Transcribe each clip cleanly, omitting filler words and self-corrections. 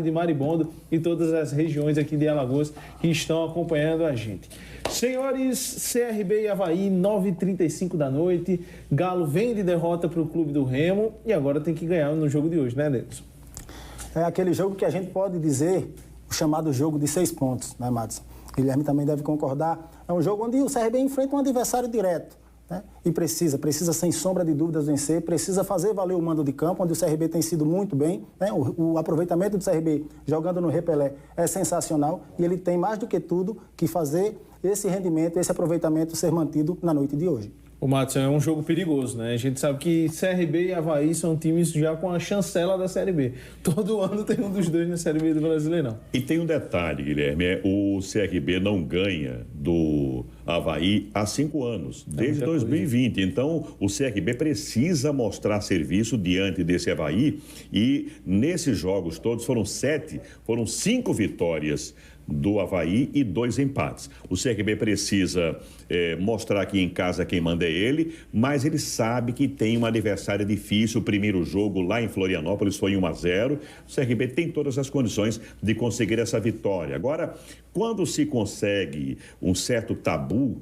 de Maribondo e todas as regiões aqui de Alagoas que estão acompanhando a gente. Senhores, CRB e Avaí, 9h35 da noite. Galo vem de derrota para o Clube do Remo e agora tem que ganhar no jogo de hoje, né, Denilson? É aquele jogo que a gente pode dizer o chamado jogo de 6 pontos, né, Madison? Guilherme também deve concordar. É um jogo onde o CRB enfrenta um adversário direto, né? E precisa sem sombra de dúvidas vencer, precisa fazer valer o mando de campo, onde o CRB tem sido muito bem, né? O aproveitamento do CRB jogando no Repelé é sensacional e ele tem mais do que tudo que fazer esse rendimento, esse aproveitamento ser mantido na noite de hoje. O Madison, é um jogo perigoso, né? A gente sabe que CRB e Avaí são times já com a chancela da Série B. Todo ano tem um dos dois na Série B do Brasileirão. E tem um detalhe, Guilherme, o CRB não ganha do Avaí há 5 anos, desde 2020. Então, o CRB precisa mostrar serviço diante desse Avaí e nesses jogos todos foram 5 vitórias do Avaí e 2 empates. O CRB precisa mostrar que em casa quem manda é ele, mas ele sabe que tem um adversário difícil. O primeiro jogo lá em Florianópolis foi 1-0. O CRB tem todas as condições de conseguir essa vitória. Agora, quando se consegue um certo tabu,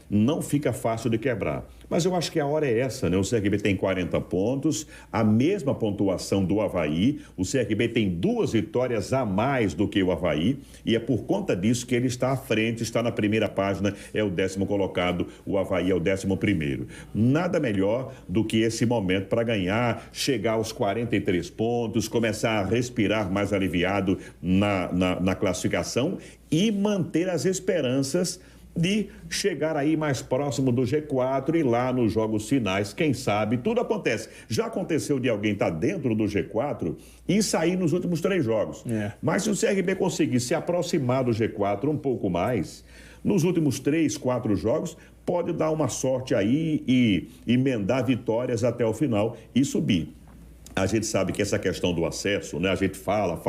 não fica fácil de quebrar. Mas eu acho que a hora é essa, né? O CRB tem 40 pontos, a mesma pontuação do Avaí. O CRB tem 2 vitórias a mais do que o Avaí e é por conta disso que ele está à frente, está na primeira página, é o 10º colocado, o Avaí é o 11º. Nada melhor do que esse momento para ganhar, chegar aos 43 pontos, começar a respirar mais aliviado na classificação e manter as esperanças de chegar aí mais próximo do G4 e lá nos jogos finais, quem sabe, tudo acontece. Já aconteceu de alguém estar dentro do G4 e sair nos últimos 3 jogos. Mas se o CRB conseguir se aproximar do G4 um pouco mais, nos últimos 3, 4 jogos, pode dar uma sorte aí e emendar vitórias até o final e subir. A gente sabe que essa questão do acesso, né? A gente fala,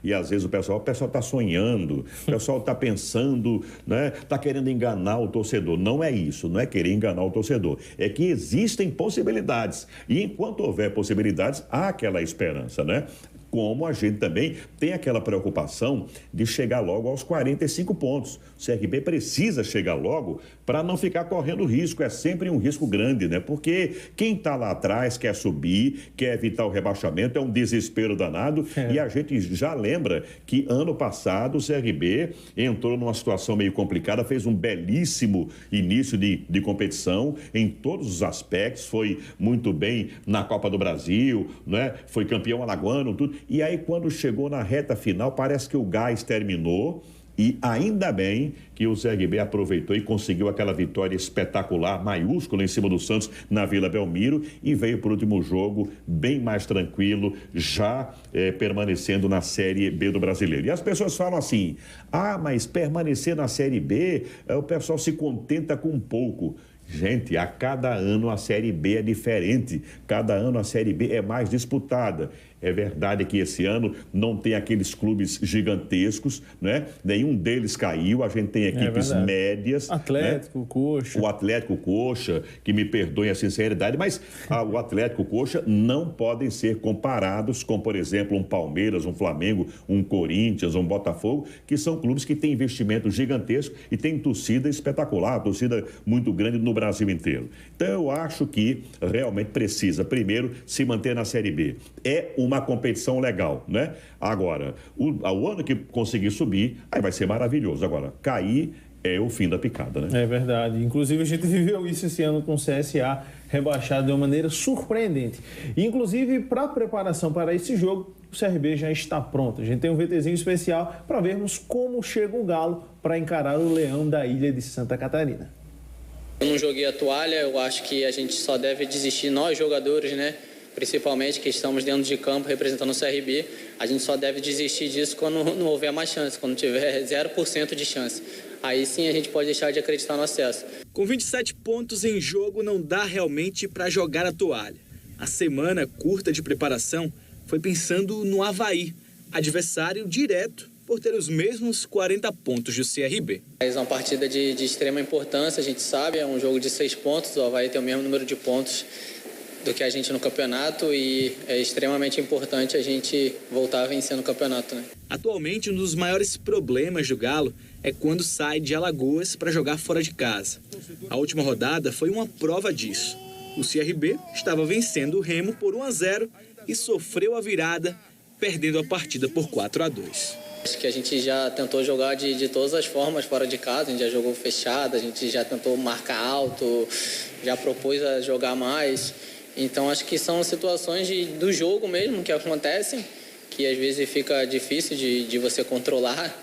e às vezes o pessoal está sonhando, o pessoal está pensando, né? Está querendo enganar o torcedor. Não é isso, não é querer enganar o torcedor. É que existem possibilidades. E enquanto houver possibilidades, há aquela esperança, né? Como a gente também tem aquela preocupação de chegar logo aos 45 pontos. O CRB precisa chegar logo para não ficar correndo risco. É sempre um risco grande, né? Porque quem está lá atrás quer subir, quer evitar o rebaixamento, é um desespero danado. E a gente já lembra que ano passado o CRB entrou numa situação meio complicada, fez um belíssimo início de competição em todos os aspectos, foi muito bem na Copa do Brasil, né? Foi campeão alagoano, tudo. E aí, quando chegou na reta final, parece que o gás terminou e ainda bem que o CRB aproveitou e conseguiu aquela vitória espetacular, maiúscula, em cima do Santos, na Vila Belmiro e veio para o último jogo bem mais tranquilo, já permanecendo na Série B do Brasileiro. E as pessoas falam assim, mas permanecer na Série B, o pessoal se contenta com pouco. Gente, a cada ano a Série B é diferente, cada ano a Série B é mais disputada. É verdade que esse ano não tem aqueles clubes gigantescos, né? Nenhum deles caiu, a gente tem equipes médias. Atlético, né? Coxa. O Atlético, Coxa, que me perdoem a sinceridade, mas o Atlético, Coxa não podem ser comparados com, por exemplo, um Palmeiras, um Flamengo, um Corinthians, um Botafogo, que são clubes que têm investimento gigantesco e têm torcida espetacular, torcida muito grande no Brasil inteiro. Então eu acho que realmente precisa, primeiro, se manter na Série B. É uma competição legal, né? Agora, o ano que conseguir subir, aí vai ser maravilhoso. Agora, cair é o fim da picada, né? É verdade. Inclusive, a gente viveu isso esse ano com o CSA rebaixado de uma maneira surpreendente. Inclusive, para a preparação para esse jogo, o CRB já está pronto. A gente tem um VTzinho especial para vermos como chega o Galo para encarar o Leão da ilha de Santa Catarina. Eu não joguei a toalha, eu acho que a gente só deve desistir, nós jogadores, né? Principalmente que estamos dentro de campo representando o CRB, a gente só deve desistir disso quando não houver mais chance, quando tiver 0% de chance. Aí sim a gente pode deixar de acreditar no acesso. Com 27 pontos em jogo, não dá realmente para jogar a toalha. A semana curta de preparação foi pensando no Avaí, adversário direto por ter os mesmos 40 pontos do CRB. É uma partida de extrema importância, a gente sabe, é um jogo de 6 pontos, o Avaí tem o mesmo número de pontos. do que a gente no campeonato e é extremamente importante a gente voltar a vencer no campeonato, né? Atualmente, um dos maiores problemas do Galo é quando sai de Alagoas para jogar fora de casa. A última rodada foi uma prova disso. O CRB estava vencendo o Remo por 1-0 e sofreu a virada, perdendo a partida por 4-2. Acho que a gente já tentou jogar de todas as formas fora de casa, a gente já jogou fechado, a gente já tentou marcar alto, já propôs a jogar mais. Então acho que são situações do jogo mesmo que acontecem, que às vezes fica difícil de você controlar,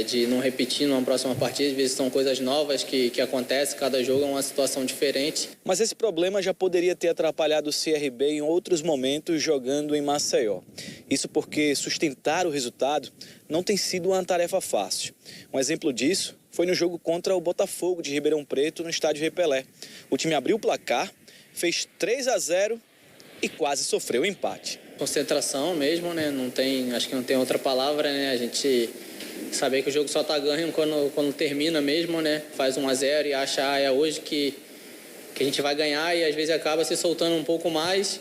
de não repetir numa próxima partida. Às vezes são coisas novas que acontecem, cada jogo é uma situação diferente. Mas esse problema já poderia ter atrapalhado o CRB em outros momentos jogando em Maceió. Isso porque sustentar o resultado não tem sido uma tarefa fácil. Um exemplo disso foi no jogo contra o Botafogo de Ribeirão Preto no estádio Rei Pelé. O time abriu o placar, fez 3-0 e quase sofreu o empate. Concentração mesmo, né? Acho que não tem outra palavra, né? A gente saber que o jogo só tá ganho quando termina mesmo, né? Faz 1-0 e acha é hoje que a gente vai ganhar e às vezes acaba se soltando um pouco mais.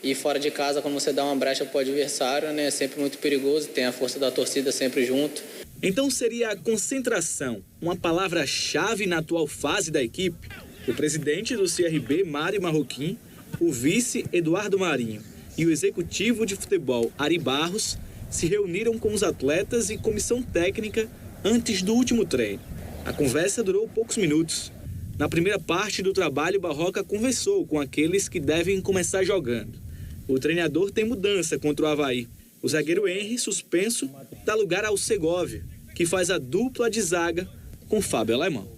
E fora de casa, quando você dá uma brecha pro adversário, né? É sempre muito perigoso, tem a força da torcida sempre junto. Então seria a concentração uma palavra-chave na atual fase da equipe? O presidente do CRB, Mário Marroquim, o vice, Eduardo Marinho, e o executivo de futebol, Ari Barros, se reuniram com os atletas e comissão técnica antes do último treino. A conversa durou poucos minutos. Na primeira parte do trabalho, Barroca conversou com aqueles que devem começar jogando. O treinador tem mudança contra o Avaí. O zagueiro Henry, suspenso, dá lugar ao Segovia, que faz a dupla de zaga com Fábio Alemão.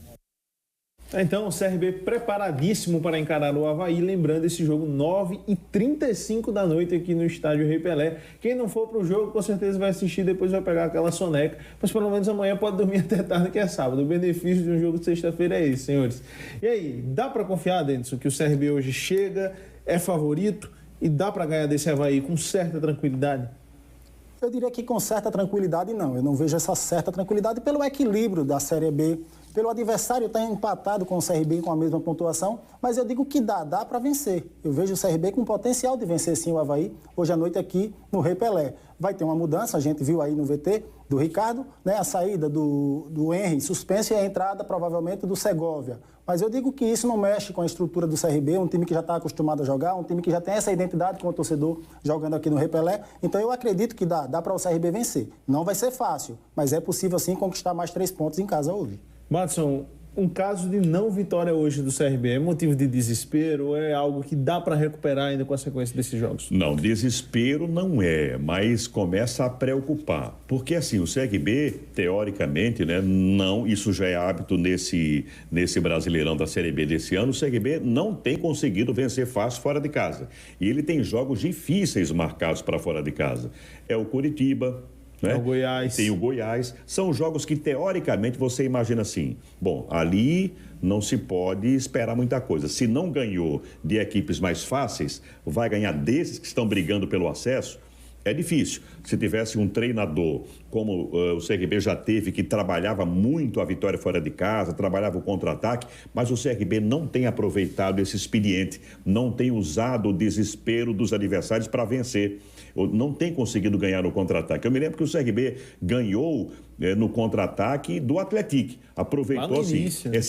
Então, o CRB preparadíssimo para encarar o Avaí, lembrando esse jogo 9h35 da noite aqui no estádio Rei Pelé. Quem não for para o jogo, com certeza vai assistir, depois vai pegar aquela soneca, mas pelo menos amanhã pode dormir até tarde, que é sábado. O benefício de um jogo de sexta-feira é esse, senhores. E aí, dá para confiar, Denilson, que o CRB hoje chega, é favorito e dá para ganhar desse Avaí com certa tranquilidade? Eu diria que com certa tranquilidade não. Eu não vejo essa certa tranquilidade pelo equilíbrio da Série B, pelo adversário estar empatado com o CRB com a mesma pontuação, mas eu digo que dá para vencer. Eu vejo o CRB com potencial de vencer sim o Avaí, hoje à noite aqui no Rei Pelé. Vai ter uma mudança, a gente viu aí no VT do Ricardo, né, a saída do Henry suspenso e a entrada provavelmente do Segovia. Mas eu digo que isso não mexe com a estrutura do CRB, um time que já está acostumado a jogar, um time que já tem essa identidade com o torcedor jogando aqui no Rei Pelé. Então eu acredito que dá para o CRB vencer. Não vai ser fácil, mas é possível sim conquistar mais 3 pontos em casa hoje. Madison, um caso de não vitória hoje do CRB é motivo de desespero ou é algo que dá para recuperar ainda com a sequência desses jogos? Não, desespero não é, mas começa a preocupar. Porque assim, o CRB, teoricamente, né, não, isso já é hábito nesse Brasileirão da Série B desse ano, o CRB não tem conseguido vencer fácil fora de casa. E ele tem jogos difíceis marcados para fora de casa. É o Coritiba, né? O Goiás. Tem o Goiás. São jogos que, teoricamente, você imagina assim, bom, ali não se pode esperar muita coisa. Se não ganhou de equipes mais fáceis, vai ganhar desses que estão brigando pelo acesso? É difícil. Se tivesse um treinador, como o CRB já teve, que trabalhava muito a vitória fora de casa, trabalhava o contra-ataque, mas o CRB não tem aproveitado esse expediente, não tem usado o desespero dos adversários para vencer. Não tem conseguido ganhar no contra-ataque. Eu me lembro que o CRB ganhou no contra-ataque do Atlético. Aproveitou assim. Início, né?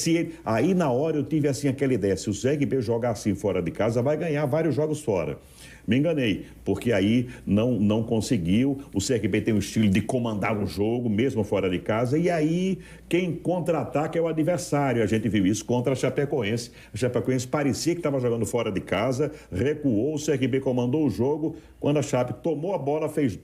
Aí na hora eu tive assim aquela ideia, se o CRB jogar assim fora de casa, vai ganhar vários jogos fora. Me enganei, porque aí não conseguiu. O CRB tem um estilo de comandar o jogo, mesmo fora de casa, e aí quem contra-ataca é o adversário. A gente viu isso contra a Chapecoense. A Chapecoense parecia que estava jogando fora de casa, recuou, o CRB comandou o jogo. Quando a Chape tomou a bola, fez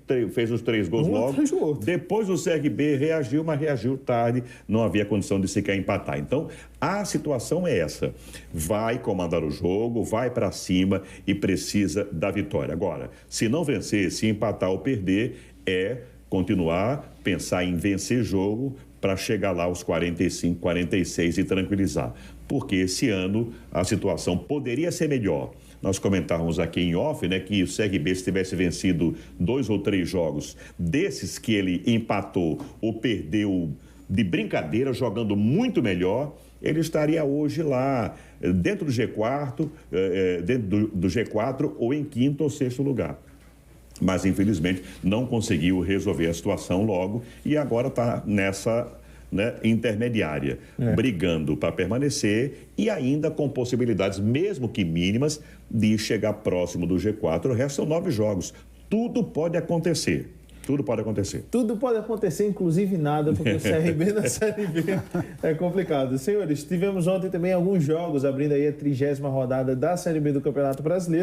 os 3 gols logo. Depois o CRB reagiu, mas reagiu tarde, não havia condição de sequer empatar. Então, a situação é essa. Vai comandar o jogo, vai para cima e precisa da vitória. Agora, se não vencer, se empatar ou perder, é continuar, pensar em vencer jogo para chegar lá aos 45, 46 e tranquilizar. Porque esse ano a situação poderia ser melhor. Nós comentávamos aqui em off, né, que o CRB, se tivesse vencido 2 ou 3 jogos desses que ele empatou ou perdeu de brincadeira, jogando muito melhor, ele estaria hoje lá, dentro do G4, dentro do G4 ou em quinto ou sexto lugar. Mas, infelizmente, não conseguiu resolver a situação logo e agora está nessa, né, intermediária, brigando para permanecer e ainda com possibilidades, mesmo que mínimas, de chegar próximo do G4. Restam 9 jogos. Tudo pode acontecer. Tudo pode acontecer. Tudo pode acontecer, inclusive nada, porque o CRB na Série B é complicado. Senhores, tivemos ontem também alguns jogos, abrindo aí a 30ª rodada da Série B do Campeonato Brasileiro.